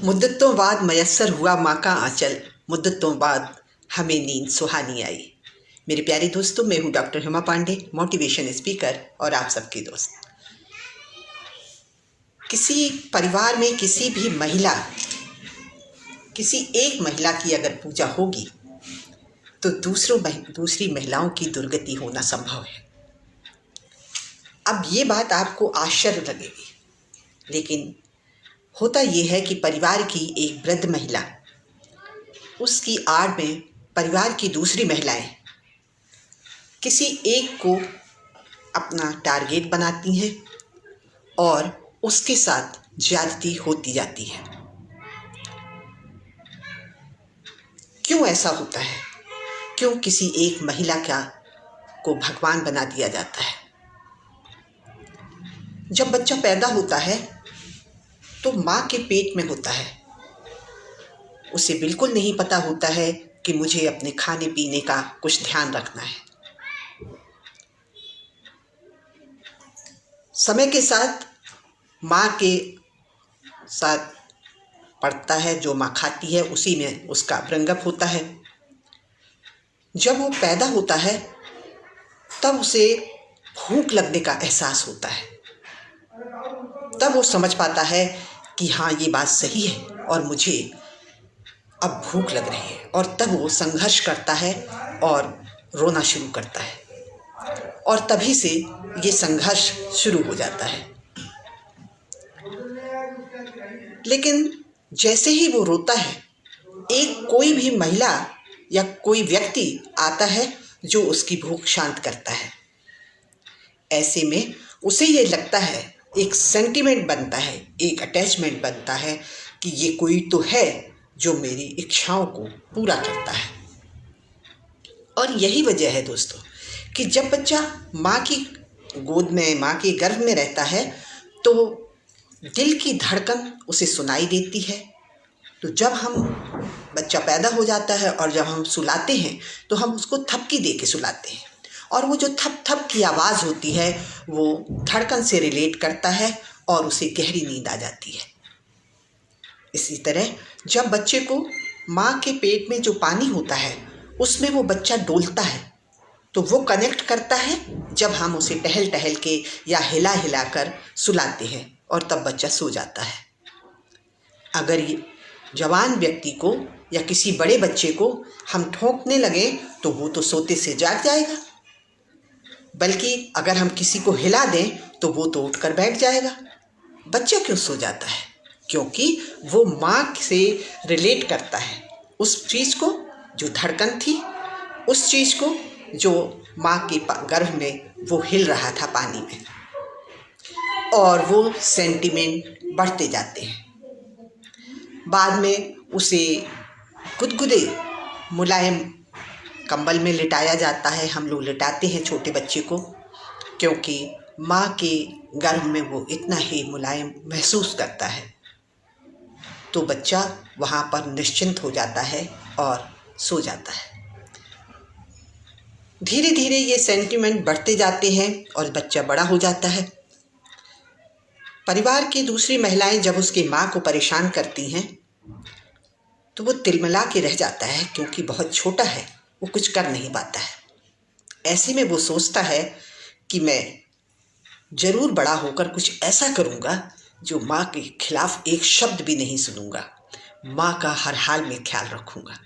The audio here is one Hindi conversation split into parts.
मुद्दतों बाद मयस्सर हुआ माँ का आंचल, मुद्दतों बाद हमें नींद सुहानी आई। मेरे प्यारे दोस्तों, मैं हूँ doctor Hema Pande, motivation speaker और आप सबकी दोस्त। किसी परिवार में किसी एक महिला की अगर पूजा होगी तो दूसरी महिलाओं की दुर्गति होना संभव है। अब ये बात आपको आश्चर्य लगेगी, लेकिन होता यह है कि परिवार की एक वृद्ध महिला, उसकी आड़ में परिवार की दूसरी महिलाएं किसी एक को अपना टारगेट बनाती हैं और उसके साथ ज्यादती होती जाती है। क्यों ऐसा होता है? क्यों किसी एक महिला को भगवान बना दिया जाता है? जब बच्चा पैदा होता है तो माँ के पेट में होता है। उसे बिल्कुल नहीं पता होता है कि मुझे अपने खाने पीने का कुछ ध्यान रखना है। समय के साथ माँ के साथ पड़ता है, जो माँ खाती है उसी में उसका ब्रंगअप होता है। जब वो पैदा होता है तब उसे भूख लगने का एहसास होता है। तब वो समझ पाता है कि हाँ, ये बात सही है और मुझे अब भूख लग रही है, और तब वो संघर्ष करता है और रोना शुरू करता है, और तभी से ये संघर्ष शुरू हो जाता है। लेकिन जैसे ही वो रोता है, कोई भी महिला या कोई व्यक्ति आता है जो उसकी भूख शांत करता है। ऐसे में उसे ये लगता है, एक सेंटिमेंट बनता है, एक अटैचमेंट बनता है कि ये कोई तो है जो मेरी इच्छाओं को पूरा करता है। और यही वजह है दोस्तों कि जब बच्चा माँ की गोद में, माँ के गर्भ में रहता है तो दिल की धड़कन उसे सुनाई देती है। तो जब बच्चा पैदा हो जाता है और जब हम सुलाते हैं तो हम उसको थपकी दे के सुलाते हैं, और वो जो थप थप की आवाज़ होती है वो धड़कन से रिलेट करता है और उसे गहरी नींद आ जाती है। इसी तरह जब बच्चे को माँ के पेट में जो पानी होता है उसमें वो बच्चा डोलता है, तो वो कनेक्ट करता है जब हम उसे टहल टहल के या हिला हिला कर सुलाते हैं, और तब बच्चा सो जाता है। अगर ये जवान व्यक्ति को या किसी बड़े बच्चे को हम ठोंकने लगे तो वो तो सोते से जाग जाएगा, बल्कि अगर हम किसी को हिला दें तो वो तो उठकर बैठ जाएगा। बच्चा क्यों सो जाता है? क्योंकि वो माँ से रिलेट करता है उस चीज़ को जो धड़कन थी, उस चीज़ को जो माँ के गर्भ में वो हिल रहा था पानी में, और वो सेंटिमेंट बढ़ते जाते हैं। बाद में उसे गुदगुदे मुलायम कंबल में लिटाया जाता है। हम लोग लिटाते हैं छोटे बच्चे को, क्योंकि माँ के गर्भ में वो इतना ही मुलायम महसूस करता है। तो बच्चा वहाँ पर निश्चिंत हो जाता है और सो जाता है। धीरे धीरे ये सेंटिमेंट बढ़ते जाते हैं और बच्चा बड़ा हो जाता है। परिवार की दूसरी महिलाएं जब उसकी माँ को परेशान करती हैं तो वो तिलमिला के रह जाता है, क्योंकि बहुत छोटा है, वो कुछ कर नहीं पाता है। ऐसे में वो सोचता है कि मैं जरूर बड़ा होकर कुछ ऐसा करूँगा जो माँ के खिलाफ एक शब्द भी नहीं सुनूंगा, माँ का हर हाल में ख्याल रखूंगा।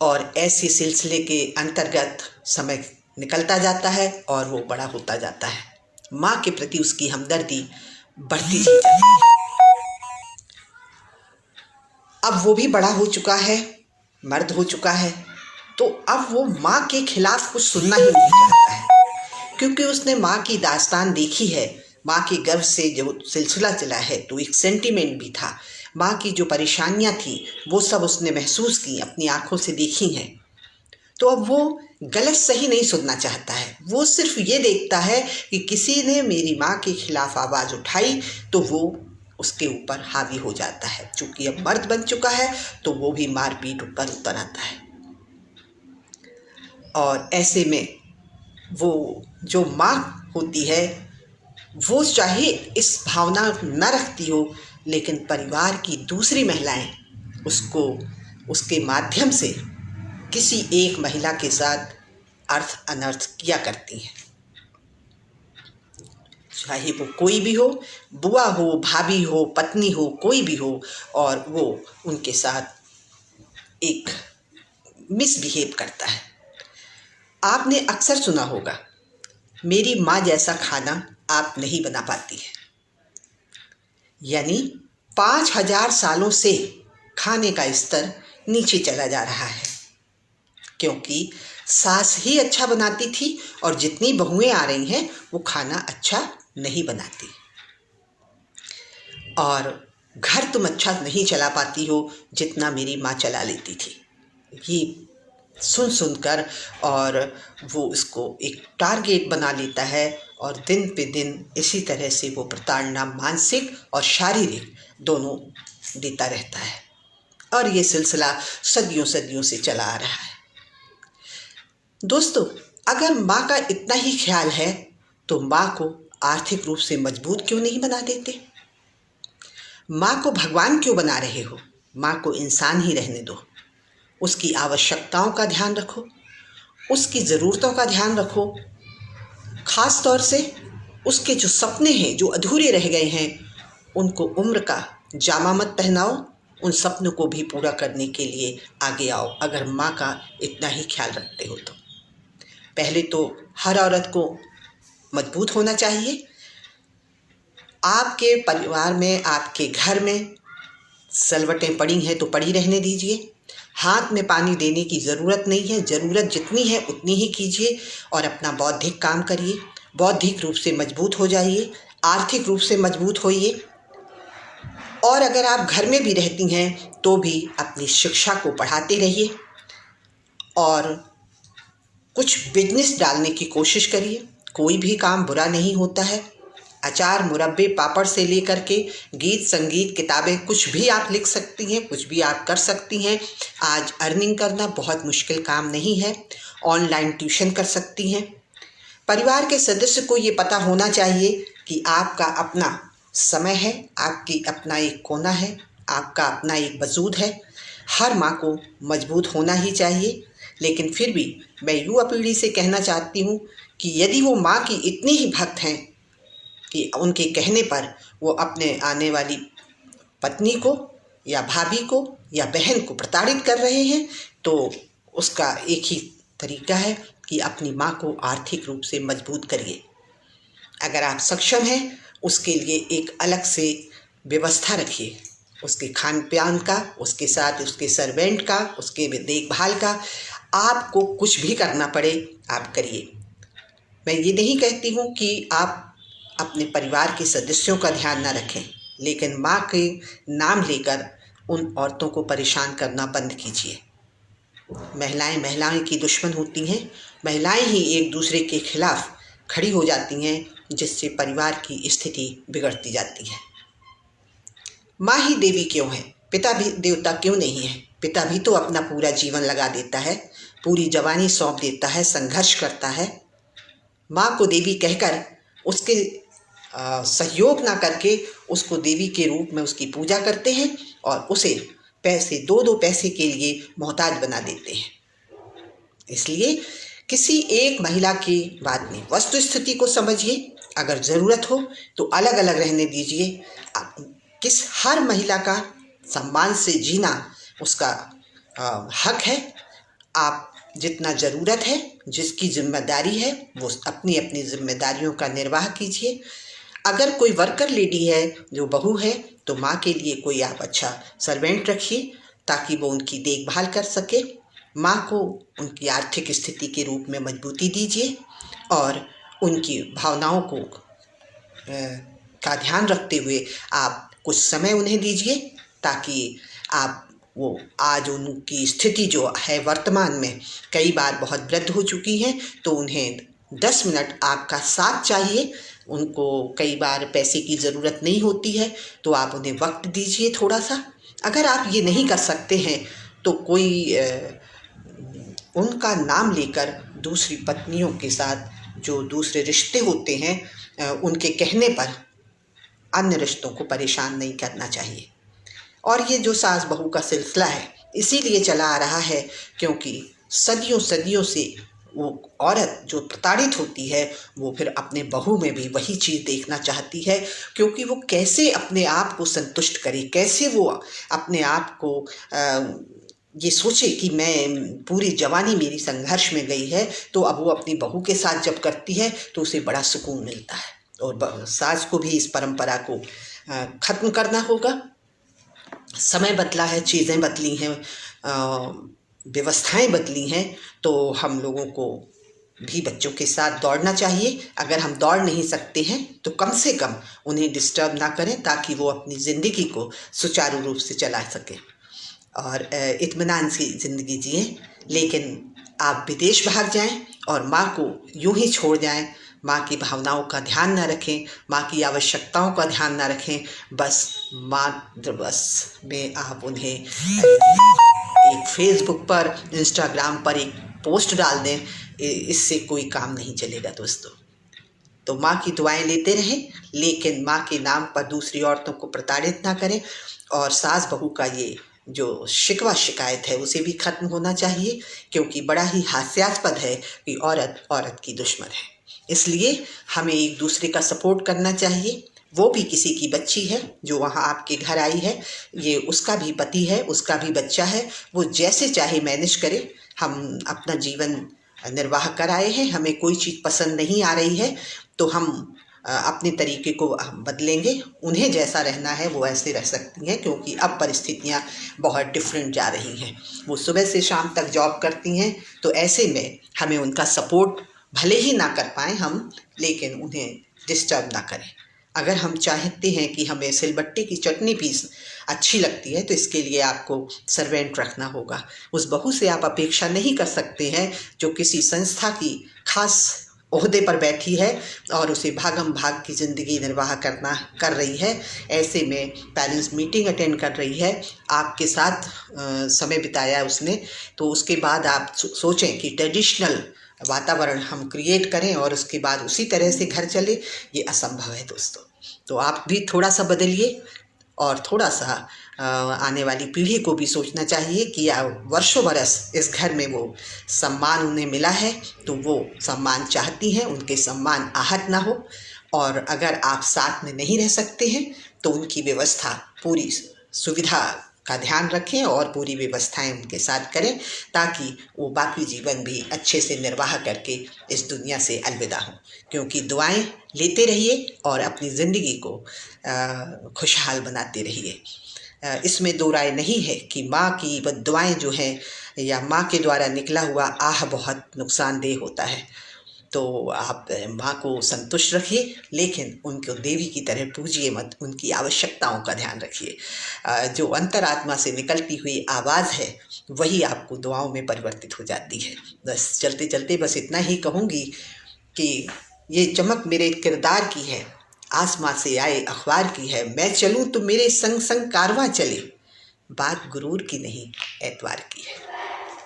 और ऐसे सिलसिले के अंतर्गत समय निकलता जाता है और वो बड़ा होता जाता है। माँ के प्रति उसकी हमदर्दी बढ़ती ही जाती है। अब वो भी बड़ा हो चुका है, मर्द हो चुका है, तो अब वो माँ के खिलाफ कुछ सुनना ही नहीं चाहता है, क्योंकि उसने माँ की दास्तान देखी है। माँ के गर्भ से जो सिलसिला चला है तो एक सेंटिमेंट भी था। माँ की जो परेशानियाँ थी वो सब उसने महसूस की, अपनी आंखों से देखी हैं। तो अब वो गलत सही नहीं सुनना चाहता है। वो सिर्फ ये देखता है कि किसी ने मेरी माँ के खिलाफ आवाज़ उठाई तो वो उसके ऊपर हावी हो जाता है। चूँकि अब मर्द बन चुका है तो वो भी मारपीट पर उतर आता है। और ऐसे में वो जो माँ होती है वो चाहे इस भावना न रखती हो, लेकिन परिवार की दूसरी महिलाएं उसको उसके माध्यम से किसी एक महिला के साथ अर्थ अनर्थ किया करती हैं। चाहे वो कोई भी हो, बुआ हो, भाभी हो, पत्नी हो, कोई भी हो, और वो उनके साथ एक मिसबिहेव करता है। आपने अक्सर सुना होगा, मेरी माँ जैसा खाना आप नहीं बना पाती है। यानी 5000 सालों से खाने का स्तर नीचे चला जा रहा है, क्योंकि सास ही अच्छा बनाती थी और जितनी बहुएं आ रही हैं वो खाना अच्छा नहीं बनाती। और घर तुम अच्छा नहीं चला पाती हो जितना मेरी माँ चला लेती थी। ये सुन सुनकर और वो इसको एक टारगेट बना लेता है और दिन पे दिन इसी तरह से वो प्रताड़ना मानसिक और शारीरिक दोनों देता रहता है, और ये सिलसिला सदियों सदियों से चला आ रहा है। दोस्तों, अगर माँ का इतना ही ख्याल है तो माँ को आर्थिक रूप से मजबूत क्यों नहीं बना देते? माँ को भगवान क्यों बना रहे हो? माँ को इंसान ही रहने दो। उसकी आवश्यकताओं का ध्यान रखो, उसकी ज़रूरतों का ध्यान रखो। ख़ास तौर से उसके जो सपने हैं, जो अधूरे रह गए हैं, उनको उम्र का जामा मत पहनाओ। उन सपनों को भी पूरा करने के लिए आगे आओ, अगर माँ का इतना ही ख्याल रखते हो तो। पहले तो हर औरत को मजबूत होना चाहिए। आपके परिवार में, आपके घर में सलवटें पड़ी हैं तो पड़ी रहने दीजिए। हाथ में पानी देने की ज़रूरत नहीं है, ज़रूरत जितनी है उतनी ही कीजिए और अपना बौद्धिक काम करिए। बौद्धिक रूप से मजबूत हो जाइए, आर्थिक रूप से मजबूत होइए। और अगर आप घर में भी रहती हैं तो भी अपनी शिक्षा को पढ़ाते रहिए और कुछ बिजनेस डालने की कोशिश करिए। कोई भी काम बुरा नहीं होता है। अचार, मुरब्बे, पापड़ से लेकर के गीत, संगीत, किताबें, कुछ भी आप लिख सकती हैं, कुछ भी आप कर सकती हैं। आज अर्निंग करना बहुत मुश्किल काम नहीं है। ऑनलाइन ट्यूशन कर सकती हैं। परिवार के सदस्य को ये पता होना चाहिए कि आपका अपना समय है, आपकी अपना एक कोना है, आपका अपना एक वजूद है। हर माँ को मजबूत होना ही चाहिए। लेकिन फिर भी मैं युवा पीढ़ी से कहना चाहती हूँ कि यदि वो माँ की इतनी ही भक्त हैं कि उनके कहने पर वो अपने आने वाली पत्नी को या भाभी को या बहन को प्रताड़ित कर रहे हैं, तो उसका एक ही तरीका है कि अपनी माँ को आर्थिक रूप से मजबूत करिए। अगर आप सक्षम हैं, उसके लिए एक अलग से व्यवस्था रखिए, उसके खान पान का, उसके साथ उसके सर्वेंट का, उसके देखभाल का। आपको कुछ भी करना पड़े आप करिए। मैं ये नहीं कहती हूँ कि आप अपने परिवार के सदस्यों का ध्यान ना रखें, लेकिन माँ के नाम लेकर उन औरतों को परेशान करना बंद कीजिए। महिलाएं की दुश्मन होती हैं। महिलाएं ही एक दूसरे के खिलाफ खड़ी हो जाती हैं, जिससे परिवार की स्थिति बिगड़ती जाती है। माँ ही देवी क्यों है? पिता भी देवता क्यों नहीं है? पिता भी तो अपना पूरा जीवन लगा देता है, पूरी जवानी सौंप देता है, संघर्ष करता है। माँ को देवी कहकर उसके सहयोग ना करके उसको देवी के रूप में उसकी पूजा करते हैं और उसे पैसे, दो पैसे के लिए मोहताज बना देते हैं। इसलिए किसी एक महिला की बात नहीं, वस्तु स्थिति को समझिए। अगर ज़रूरत हो तो अलग अलग रहने दीजिए। हर महिला का सम्मान से जीना उसका हक है। आप जितना ज़रूरत है, जिसकी जिम्मेदारी है, वो अपनी अपनी जिम्मेदारियों का निर्वाह कीजिए। अगर कोई वर्कर लेडी है, जो बहू है, तो माँ के लिए कोई आप अच्छा सर्वेंट रखिए ताकि वो उनकी देखभाल कर सके। माँ को उनकी आर्थिक स्थिति के रूप में मजबूती दीजिए और उनकी भावनाओं को का ध्यान रखते हुए आप कुछ समय उन्हें दीजिए, ताकि आप वो आज उनकी स्थिति जो है वर्तमान में कई बार बहुत वृद्ध हो चुकी हैं, तो उन्हें 10 मिनट आपका साथ चाहिए। उनको कई बार पैसे की ज़रूरत नहीं होती है, तो आप उन्हें वक्त दीजिए थोड़ा सा। अगर आप ये नहीं कर सकते हैं तो कोई उनका नाम लेकर दूसरी पत्नियों के साथ जो दूसरे रिश्ते होते हैं उनके कहने पर अन्य रिश्तों को परेशान नहीं करना चाहिए। और ये जो सास बहू का सिलसिला है इसीलिए चला आ रहा है क्योंकि सदियों सदियों से वो औरत जो प्रताड़ित होती है वो फिर अपने बहू में भी वही चीज़ देखना चाहती है, क्योंकि वो कैसे अपने आप को संतुष्ट करे, कैसे वो अपने आप को ये सोचे कि मैं पूरी जवानी मेरी संघर्ष में गई है, तो अब वो अपनी बहू के साथ जब करती है तो उसे बड़ा सुकून मिलता है। और सास को भी इस परंपरा को ख़त्म करना होगा। समय बदला है, चीज़ें बदली हैं, व्यवस्थाएं बदली हैं, तो हम लोगों को भी बच्चों के साथ दौड़ना चाहिए। अगर हम दौड़ नहीं सकते हैं तो कम से कम उन्हें डिस्टर्ब ना करें ताकि वो अपनी ज़िंदगी को सुचारू रूप से चला सकें और इत्मीनान से ज़िंदगी जिएं। लेकिन आप विदेश भाग जाएं और माँ को यूं ही छोड़ जाएं, माँ की भावनाओं का ध्यान ना रखें, माँ की आवश्यकताओं का ध्यान ना रखें, बस मातृवश में आप उन्हें एक फेसबुक पर, इंस्टाग्राम पर एक पोस्ट डाल दें, इससे कोई काम नहीं चलेगा दोस्तों। तो माँ की दुआएं लेते रहें, लेकिन माँ के नाम पर दूसरी औरतों को प्रताड़ित ना करें। और सास बहू का ये जो शिकवा शिकायत है उसे भी ख़त्म होना चाहिए, क्योंकि बड़ा ही हास्यास्पद है कि औरत औरत की दुश्मन है। इसलिए हमें एक दूसरे का सपोर्ट करना चाहिए। वो भी किसी की बच्ची है जो वहाँ आपके घर आई है, ये उसका भी पति है, उसका भी बच्चा है, वो जैसे चाहे मैनेज करे। हम अपना जीवन निर्वाह कर आए हैं, हमें कोई चीज़ पसंद नहीं आ रही है तो हम अपने तरीके को बदलेंगे। उन्हें जैसा रहना है वो ऐसे रह सकती हैं, क्योंकि अब परिस्थितियाँ बहुत डिफरेंट जा रही हैं। वो सुबह से शाम तक जॉब करती हैं, तो ऐसे में हमें उनका सपोर्ट भले ही ना कर पाएँ हम, लेकिन उन्हें डिस्टर्ब ना करें। अगर हम चाहते हैं कि हमें सिलबट्टे की चटनी पीस अच्छी लगती है तो इसके लिए आपको सर्वेंट रखना होगा। उस बहू से आप अपेक्षा नहीं कर सकते हैं जो किसी संस्था की खास ओहदे पर बैठी है और उसे भागम भाग की ज़िंदगी निर्वाह कर रही है। ऐसे में पेरेंट्स मीटिंग अटेंड कर रही है, आपके साथ समय बिताया उसने, तो उसके बाद आप सोचें कि ट्रेडिशनल वातावरण हम क्रिएट करें और उसके बाद उसी तरह से घर चले, ये असंभव है दोस्तों। तो आप भी थोड़ा सा बदलिए और थोड़ा सा आने वाली पीढ़ी को भी सोचना चाहिए कि वर्षों बरस इस घर में वो सम्मान उन्हें मिला है, तो वो सम्मान चाहती हैं, उनके सम्मान आहत ना हो। और अगर आप साथ में नहीं रह सकते हैं तो उनकी व्यवस्था, पूरी सुविधा का ध्यान रखें और पूरी व्यवस्थाएं उनके साथ करें, ताकि वो बाकी जीवन भी अच्छे से निर्वाह करके इस दुनिया से अलविदा हों। क्योंकि दुआएं लेते रहिए और अपनी ज़िंदगी को खुशहाल बनाते रहिए। इसमें दो राय नहीं है कि माँ की बद्दुआएं जो हैं या माँ के द्वारा निकला हुआ आह बहुत नुकसानदेह होता है। तो आप माँ को संतुष्ट रखिए, लेकिन उनको देवी की तरह पूजिए मत, उनकी आवश्यकताओं का ध्यान रखिए। जो अंतरात्मा से निकलती हुई आवाज़ है वही आपको दुआओं में परिवर्तित हो जाती है। बस चलते चलते बस इतना ही कहूँगी कि ये चमक मेरे किरदार की है, आसमां से आए अखबार की है, मैं चलूँ तो मेरे संग संग कारवां चले, बात गुरूर की नहीं एतवार की है।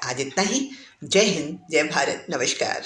आज इतना ही। जय हिंद, जय भारत, नमस्कार।